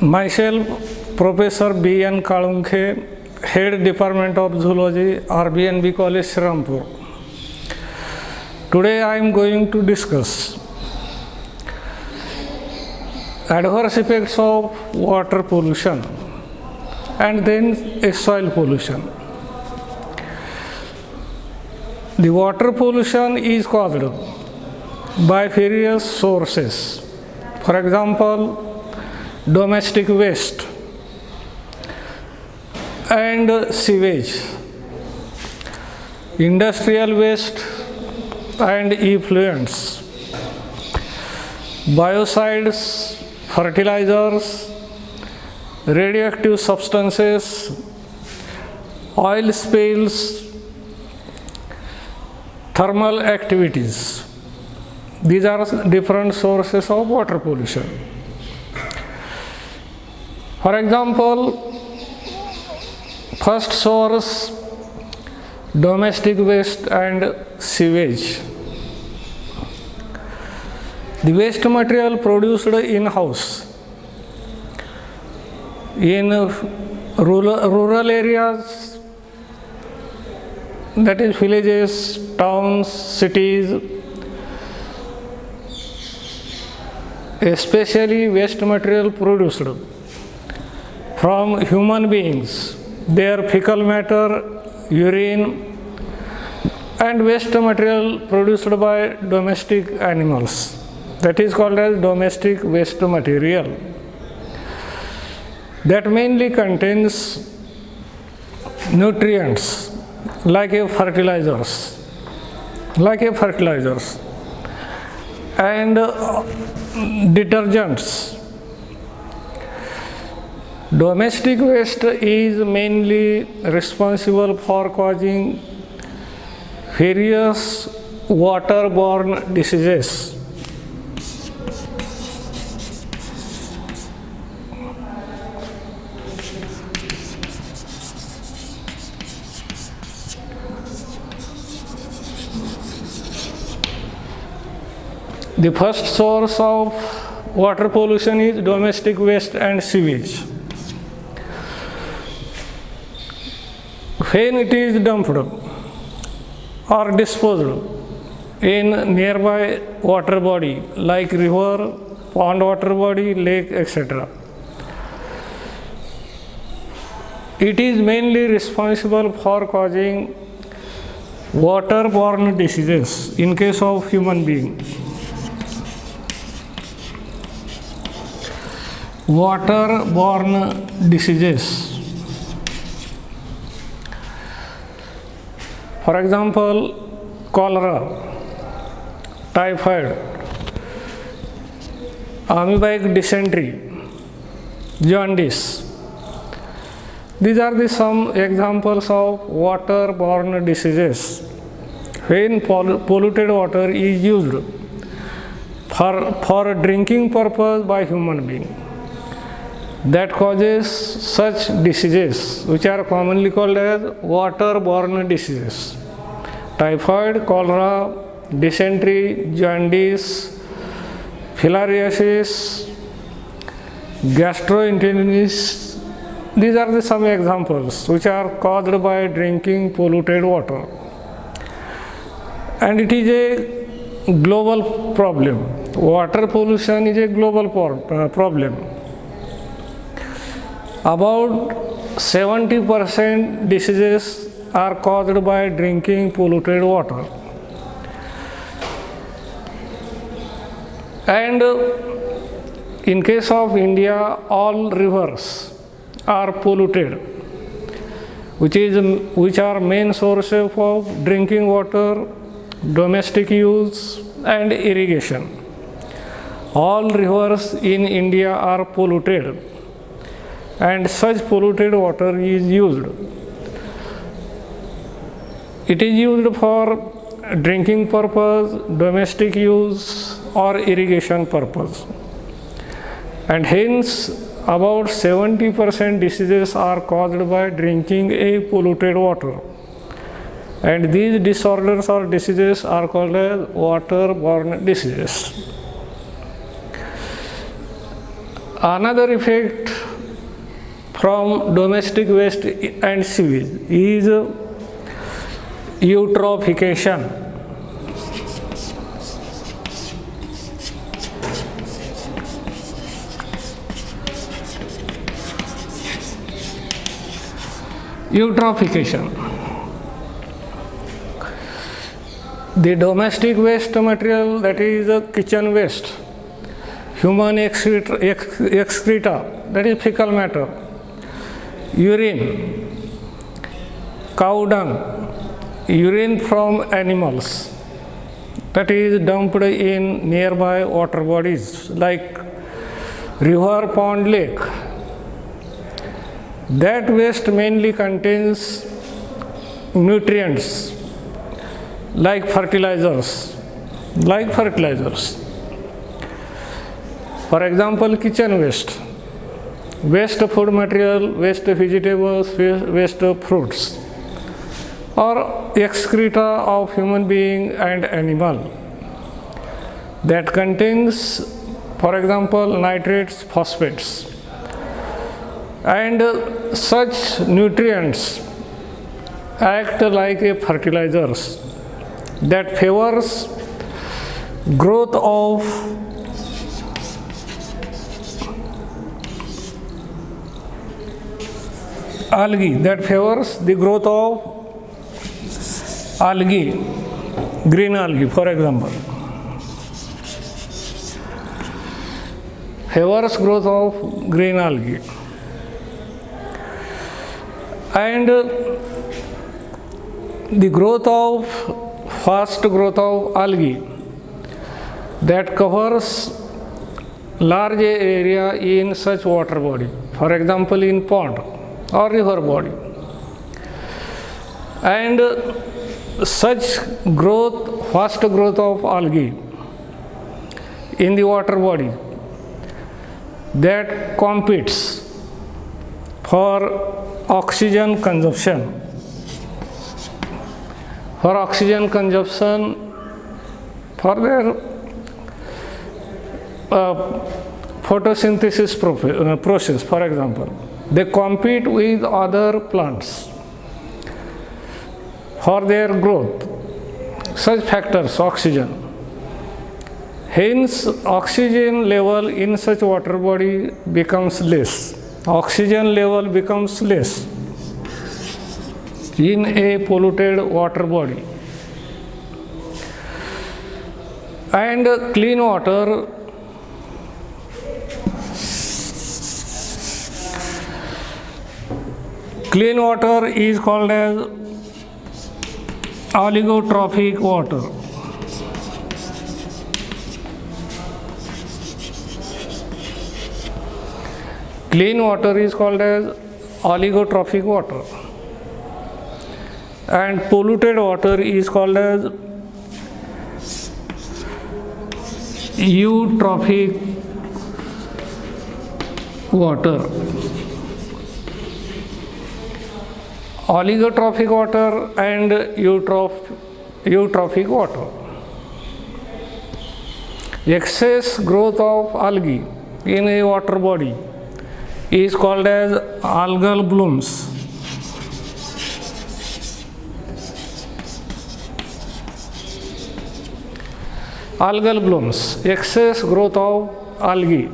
Myself, Professor B.N. Kalunkhe, Head Department of Zoology, RBNB College, Srirampur. Today I am going to discuss adverse effects of water pollution and then soil pollution. The water pollution is caused by various sources. For example, domestic waste and sewage, industrial waste and effluents, biocides, fertilizers, radioactive substances, oil spills, thermal activities. These are different sources of water pollution. For example, first source, domestic waste and sewage. The waste material produced in-house in rural areas, that is villages, towns, cities, especially waste material produced from human beings, their fecal matter, urine, and waste material produced by domestic animals. That is called as domestic waste material. That mainly contains nutrients like fertilizers and detergents. Domestic waste is mainly responsible for causing various waterborne diseases. The first source of water pollution is domestic waste and sewage. When it is dumped or disposed in nearby water body like river, pond water body, lake, etc., it is mainly responsible for causing waterborne diseases in case of human beings. Waterborne diseases. For example, cholera, typhoid, amoebic dysentery, jaundice. These are the some examples of waterborne diseases when polluted water is used for drinking purpose by human being. That causes such diseases which are commonly called as waterborne diseases. Typhoid, cholera, dysentery, jaundice, filariasis, gastroenteritis. These are the some examples which are caused by drinking polluted water. And it is a global problem. Water pollution is a global problem. About 70% diseases are caused by drinking polluted water. And in case of India, all rivers are polluted, which are main sources of drinking water, domestic use and irrigation. All rivers in India are polluted, and such polluted water is used. It is used for drinking purpose, domestic use or irrigation purpose. And hence about 70% diseases are caused by drinking a polluted water. And these disorders or diseases are called as waterborne diseases. Another effect from domestic waste and sewage is eutrophication. Eutrophication. The domestic waste material, that is kitchen waste, human excreta, that is fecal matter, urine, cow dung, urine from animals, that is dumped in nearby water bodies like river, pond, lake. That waste mainly contains nutrients like fertilizers. For example, kitchen waste, waste food material, waste vegetables, waste fruits, or excreta of human being and animal that contains, for example, nitrates, phosphates. And such nutrients act like a fertilizers that favors growth of algae, that favors the growth of algae, green algae, for example, favors growth of green algae. And the fast growth of algae that covers large area in such water body, for example in pond or river body. And such fast growth of algae in the water body that competes for oxygen consumption. For oxygen consumption, for their photosynthesis process, for example, they compete with other plants for their growth. Such factors, oxygen. Hence, oxygen level in such water body becomes less. Oxygen level becomes less in a polluted water body. And clean water is called as oligotrophic water. Clean water is called as oligotrophic water, and polluted water is called as eutrophic water. Oligotrophic water and eutrophic water. Excess growth of algae in a water body is called as algal blooms. Algal blooms, excess growth of algae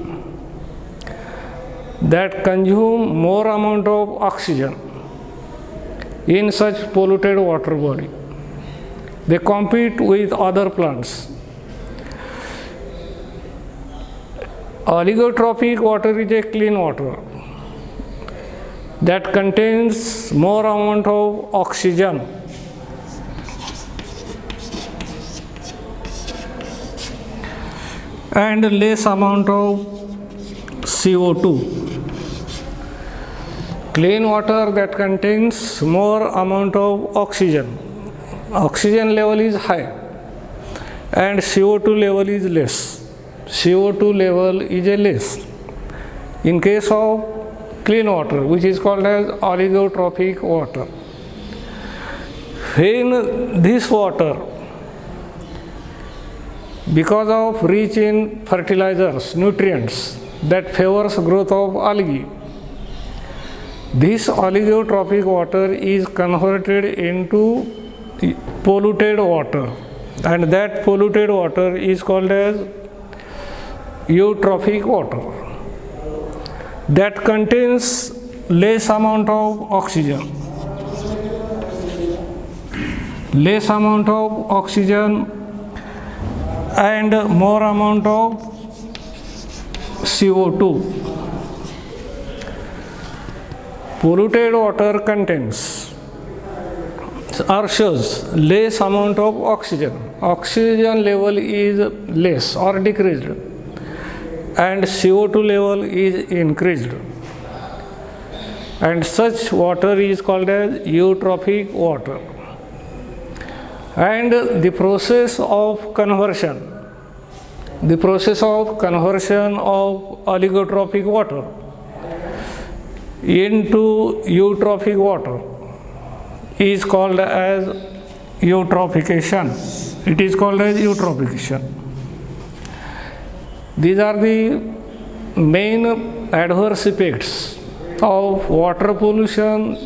that consume more amount of oxygen in such polluted water body. They compete with other plants. Oligotrophic water is a clean water that contains more amount of oxygen and less amount of CO2. Clean water that contains more amount of oxygen. Oxygen level is high and CO2 level is less. CO2 level is a less in case of clean water, which is called as oligotrophic water. In this water, because of rich in fertilizers, nutrients, that favors growth of algae. This oligotrophic water is converted into polluted water, and that polluted water is called as eutrophic water, that contains less amount of oxygen. Less amount of oxygen and more amount of CO2. Polluted water contains or shows less amount of oxygen. Oxygen level is less or decreased, and CO2 level is increased. And such water is called as eutrophic water. And the process of conversion of oligotrophic water into eutrophic water is called as eutrophication. It is called as eutrophication. These are the main adverse effects of water pollution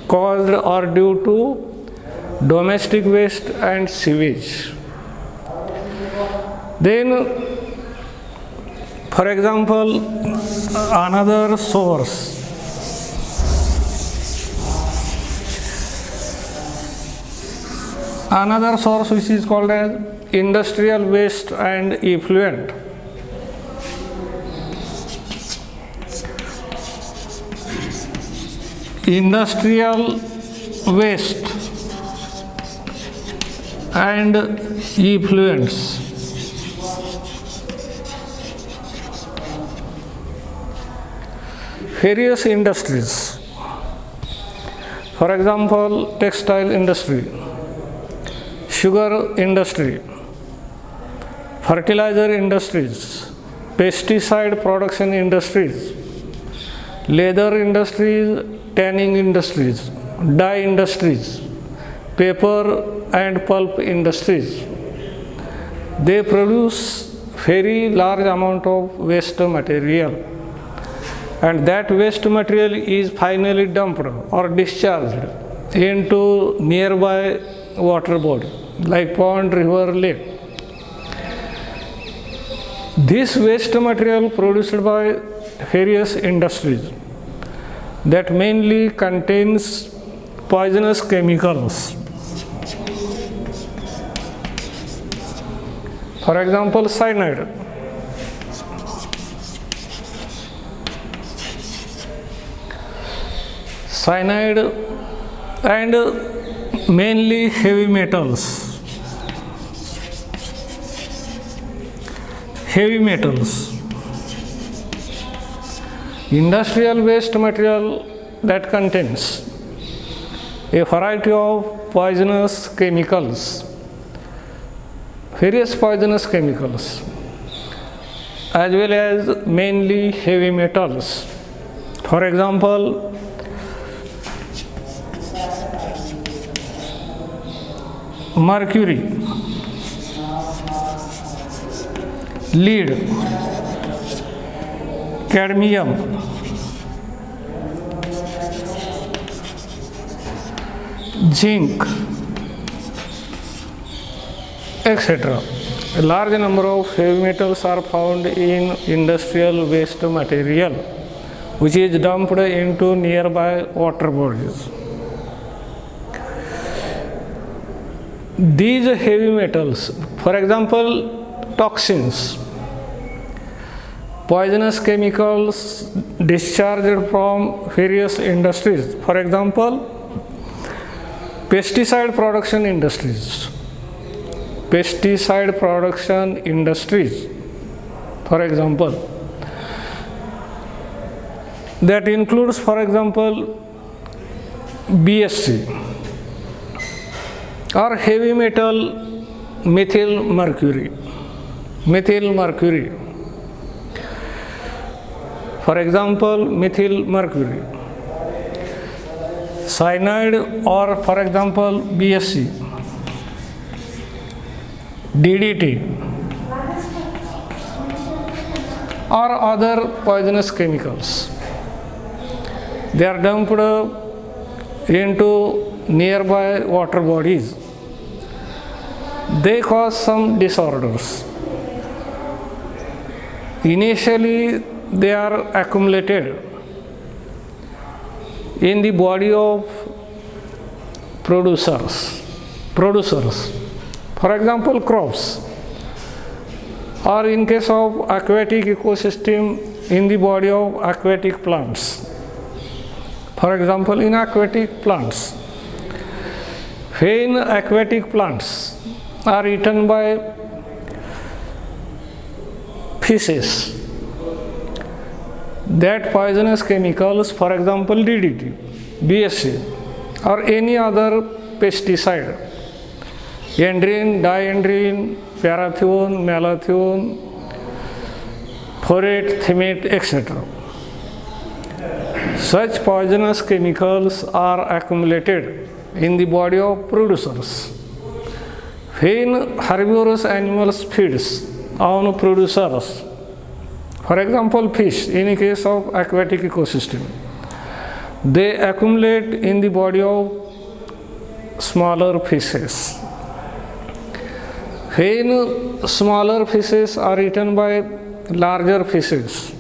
caused or due to domestic waste and sewage. Then, for example, another source which is called as industrial waste and effluent. Industrial waste and effluents. Various industries, for example, textile industry, sugar industry, fertilizer industries, pesticide production industries, leather industries, tanning industries, dye industries, paper and pulp industries. They produce very large amount of waste material, and that waste material is finally dumped or discharged into nearby water body like pond, river, lake. This waste material produced by various industries that mainly contains poisonous chemicals. For example, cyanide. Cyanide and mainly heavy metals. Heavy metals. Industrial waste material that contains a variety of poisonous chemicals, various poisonous chemicals, as well as mainly heavy metals. For example, mercury, lead, cadmium, zinc, etc. A large number of heavy metals are found in industrial waste material, which is dumped into nearby water bodies. These heavy metals, for example, toxins, poisonous chemicals discharged from various industries, for example, pesticide production industries, for example, that includes, for example, BSC or heavy metal methyl mercury. For example, methyl mercury, cyanide, or for example, BSC, DDT, or other poisonous chemicals. They are dumped into nearby water bodies. They cause some disorders. Initially, they are accumulated in the body of producers. For example, crops, or in case of aquatic ecosystem, in the body of aquatic plants. For example, in aquatic plants, when aquatic plants are eaten by fishes, that poisonous chemicals, for example DDT, BSC, or any other pesticide, endrine, diendrine, parathione, malathione, phorate, thiamate, etc. Such poisonous chemicals are accumulated in the body of producers. When herbivorous animals feeds on producers, for example fish, in case of aquatic ecosystem, they accumulate in the body of smaller fishes. When smaller fishes are eaten by larger fishes,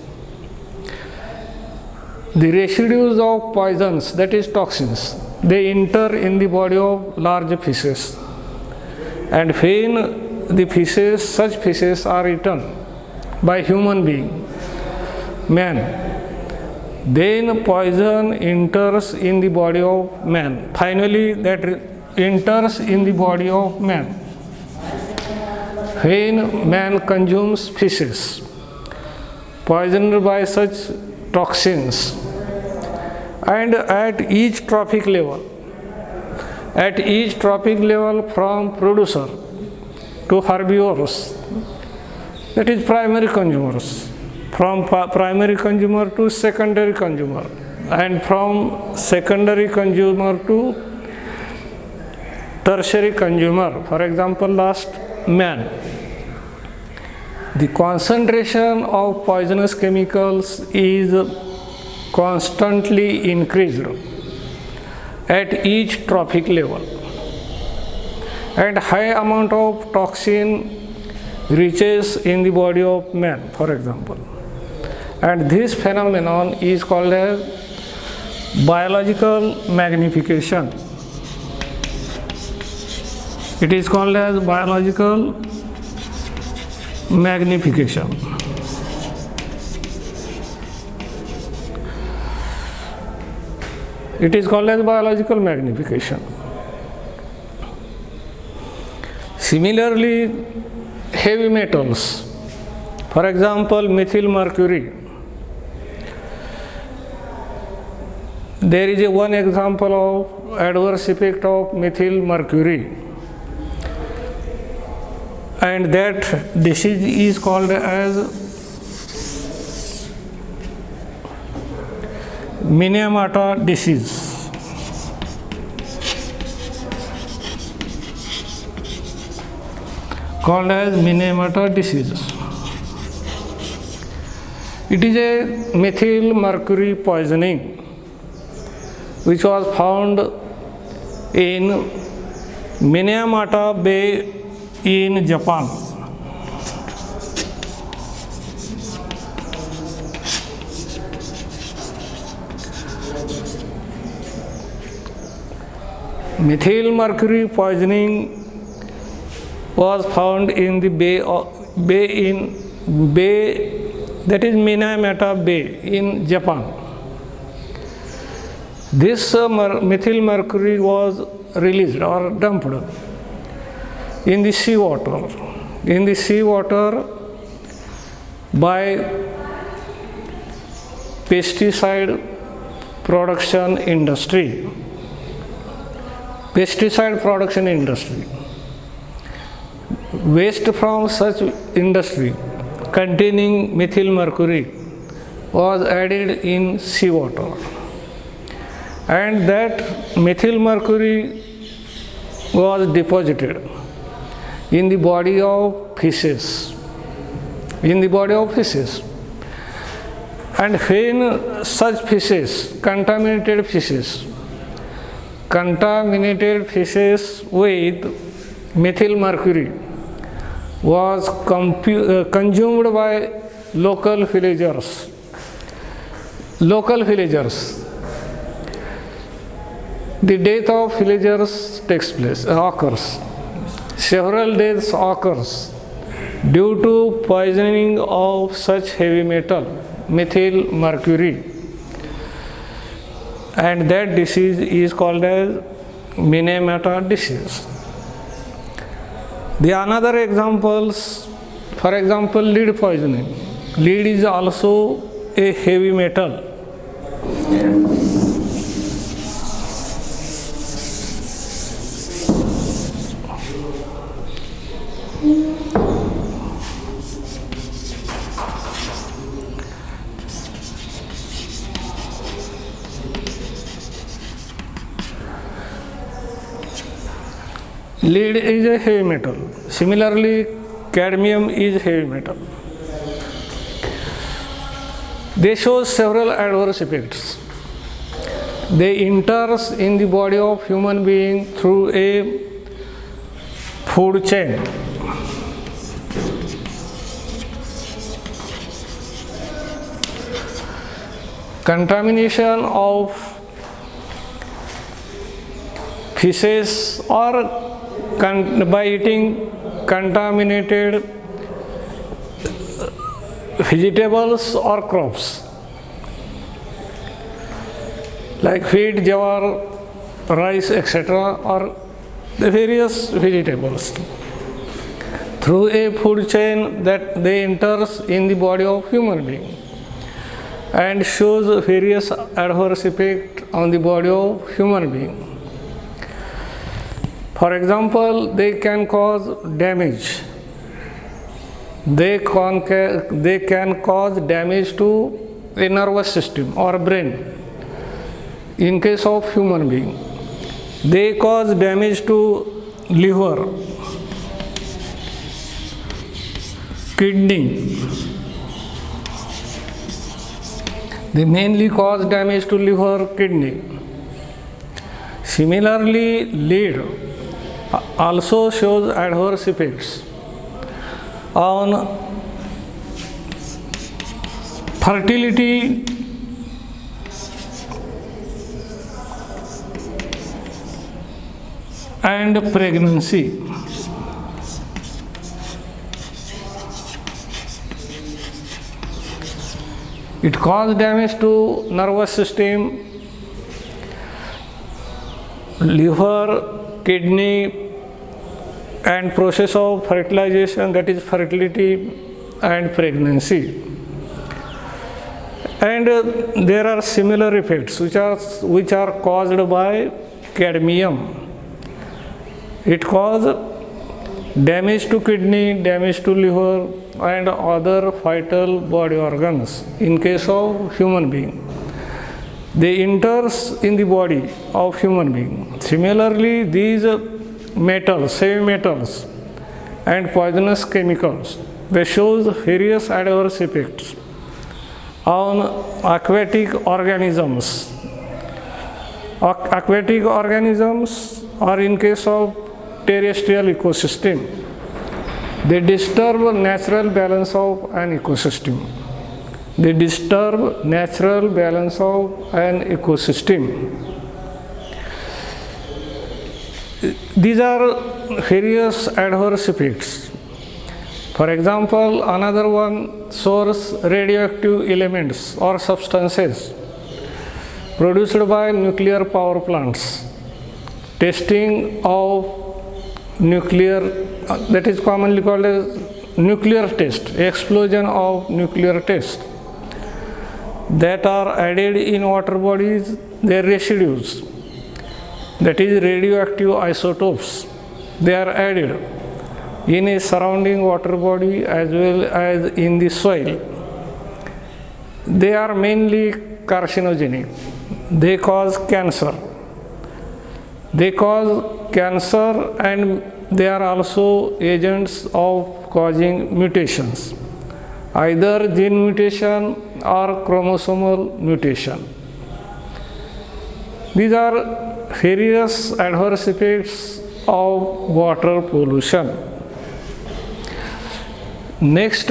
the residues of poisons, that is toxins, they enter in the body of large fishes. And when the fishes, such fishes are eaten by human being, man, then poison enters in the body of man. Finally, that enters in the body of man. When man consumes fishes poisoned by such toxins, and at each trophic level from producer to herbivores, that is primary consumers, from primary consumer to secondary consumer, and from secondary consumer to tertiary consumer, for example last man, the concentration of poisonous chemicals is constantly increased at each trophic level, and high amount of toxin reaches in the body of man, for example. And this phenomenon is called as biological magnification. It is called as biological magnification. It is called as biological magnification. Similarly, heavy metals, for example methyl mercury. There is one example of adverse effect of methyl mercury, and that disease is called as Minamata disease. Called as Minamata disease. It is a methyl mercury poisoning which was found in Minamata Bay in Japan. Methyl mercury poisoning was found in the bay that is Minamata Bay in Japan. This methyl mercury was released or dumped in the seawater. In the seawater by pesticide production industry. Pesticide production industry. Waste from such industry containing methyl mercury was added in seawater, and that methyl mercury was deposited in the body of fishes. In the body of fishes. And when such feces, contaminated feces with methyl mercury was consumed by local villagers, the death of villagers occurs. Several deaths occurs due to poisoning of such heavy metal, methyl mercury, and that disease is called as Minamata disease. The another examples, for example, lead poisoning. Lead is also a heavy metal. Lead is a heavy metal. Similarly, cadmium is heavy metal. They show several adverse effects. They enter in the body of human being through a food chain. Contamination of feces or by eating contaminated vegetables or crops like wheat, jawar, rice, etc., or the various vegetables through a food chain that they enters in the body of human being and shows various adverse effect on the body of human being. For example, they can cause damage. They can cause damage to the nervous system or brain. In case of human being, they cause damage to liver, kidney. They mainly cause damage to liver, kidney. Similarly, lead also shows adverse effects on fertility and pregnancy. It causes damage to nervous system, liver, kidney, and process of fertilization, that is fertility and pregnancy. And there are similar effects which are caused by cadmium. It causes damage to kidney, damage to liver, and other vital body organs in case of human being. They enters in the body of human being. Similarly, these metals, heavy metals, and poisonous chemicals, they shows various adverse effects on aquatic organisms. Aquatic organisms are in case of terrestrial ecosystem. They disturb natural balance of an ecosystem. These are various adverse effects. For example, another one source radioactive elements or substances produced by nuclear power plants. Testing of nuclear, that is commonly called as nuclear test, explosion of nuclear test, that are added in water bodies, their residues, that is radioactive isotopes, they are added in a surrounding water body as well as in the soil. They are mainly carcinogenic. They cause cancer. And they are also agents of causing mutations, either gene mutation or chromosomal mutation. These are various adverse effects of water pollution. Next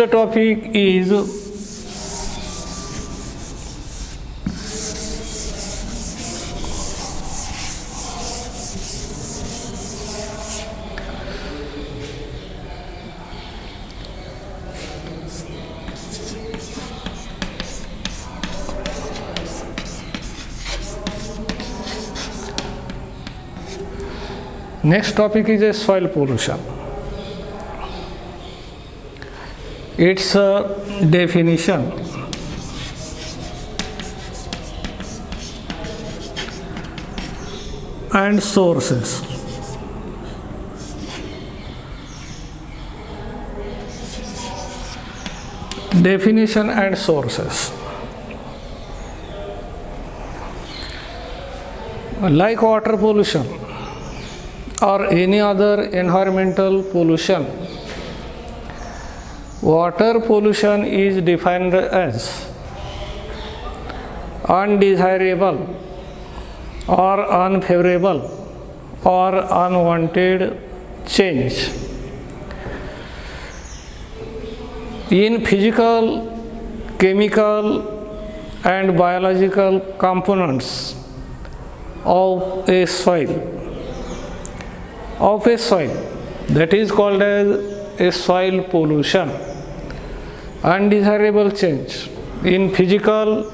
topic is a soil pollution. Its definition. And sources. Definition and sources. Like water pollution or any other environmental pollution, water pollution is defined as undesirable or unfavorable or unwanted change in physical, chemical, and biological components of a soil. That is called as a soil pollution. Undesirable change in physical,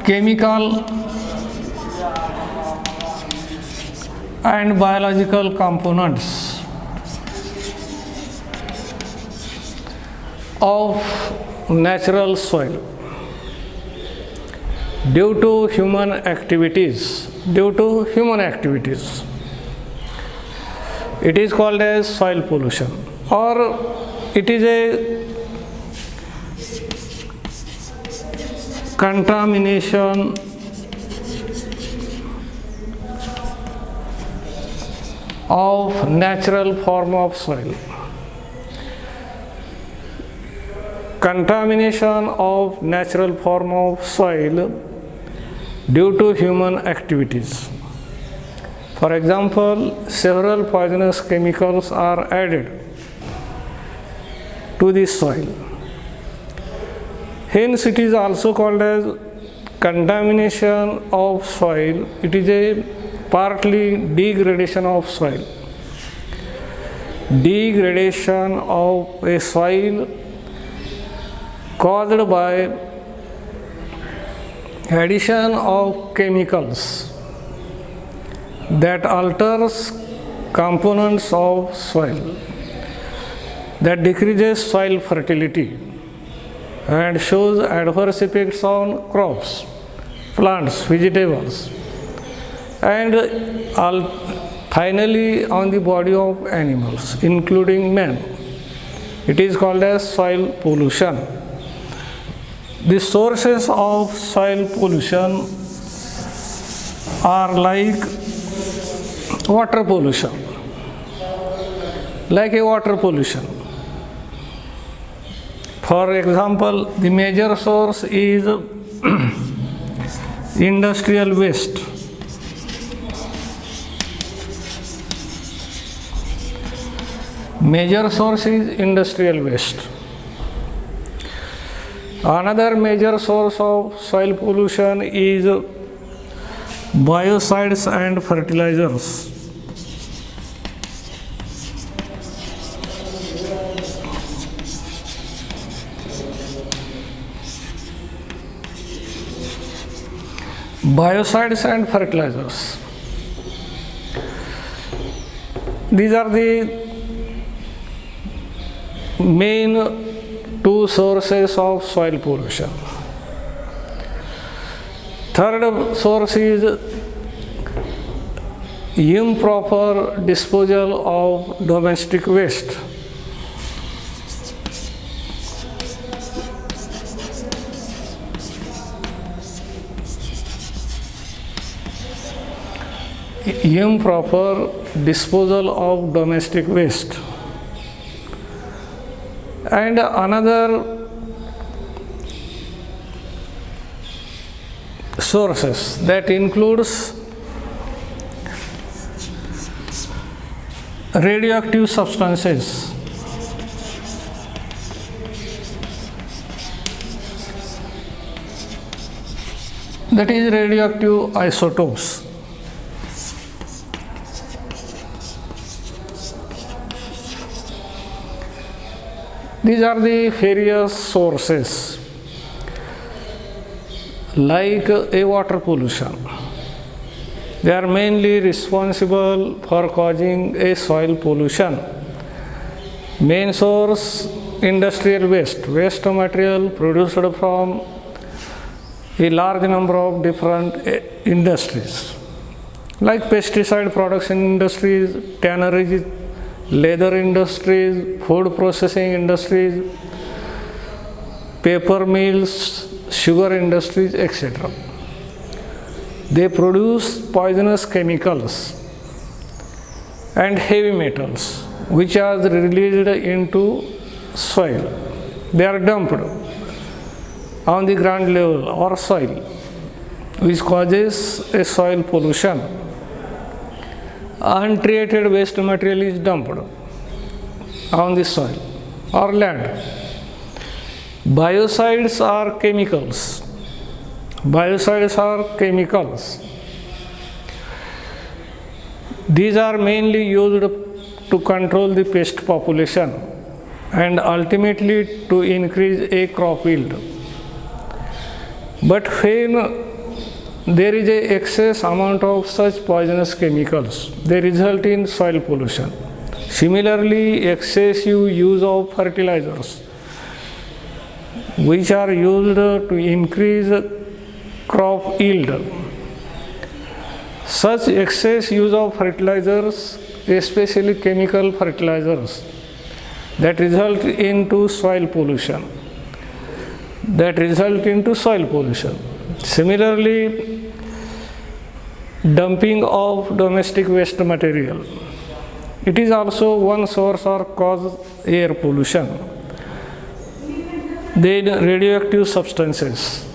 chemical, and biological components of natural soil due to human activities. It is called as soil pollution, or it is a contamination of natural form of soil. Contamination of natural form of soil due to human activities. For example, several poisonous chemicals are added to the soil. Hence, it is also called as contamination of soil. It is a partly degradation of soil. Degradation of a soil caused by addition of chemicals that alters components of soil, that decreases soil fertility and shows adverse effects on crops, plants, vegetables, and finally on the body of animals, including man. It is called as soil pollution. The sources of soil pollution are like water pollution, like a water pollution. For example, the major source is industrial waste. Major source is industrial waste. Another major source of soil pollution is biocides and fertilizers. Biocides and fertilizers. These are the main two sources of soil pollution. Third source is improper disposal of domestic waste. improper disposal of domestic waste. And another sources that includes radioactive substances. That is radioactive isotopes. These are the various sources, like a water pollution. They are mainly responsible for causing a soil pollution. Main source, industrial waste, waste material produced from a large number of different industries, like pesticide production industries, tanneries, leather industries, food processing industries, paper mills, sugar industries, etc. They produce poisonous chemicals and heavy metals which are released into soil. They are dumped on the ground level or soil, which causes a soil pollution. Untreated waste material is dumped on the soil or land. Biocides are chemicals. Biocides are chemicals. These are mainly used to control the pest population and ultimately to increase a crop yield. But when there is an excess amount of such poisonous chemicals, they result in soil pollution. Similarly, excessive use of fertilizers, which are used to increase crop yield. Such excess use of fertilizers, especially chemical fertilizers, that result into soil pollution. Similarly, dumping of domestic waste material. It is also one source or cause air pollution. Then radioactive substances.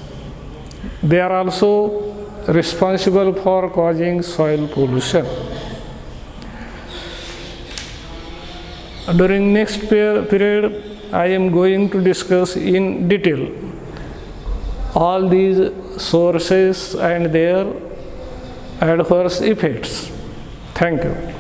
They are also responsible for causing soil pollution. During next period, I am going to discuss in detail all these sources and their adverse effects. Thank you.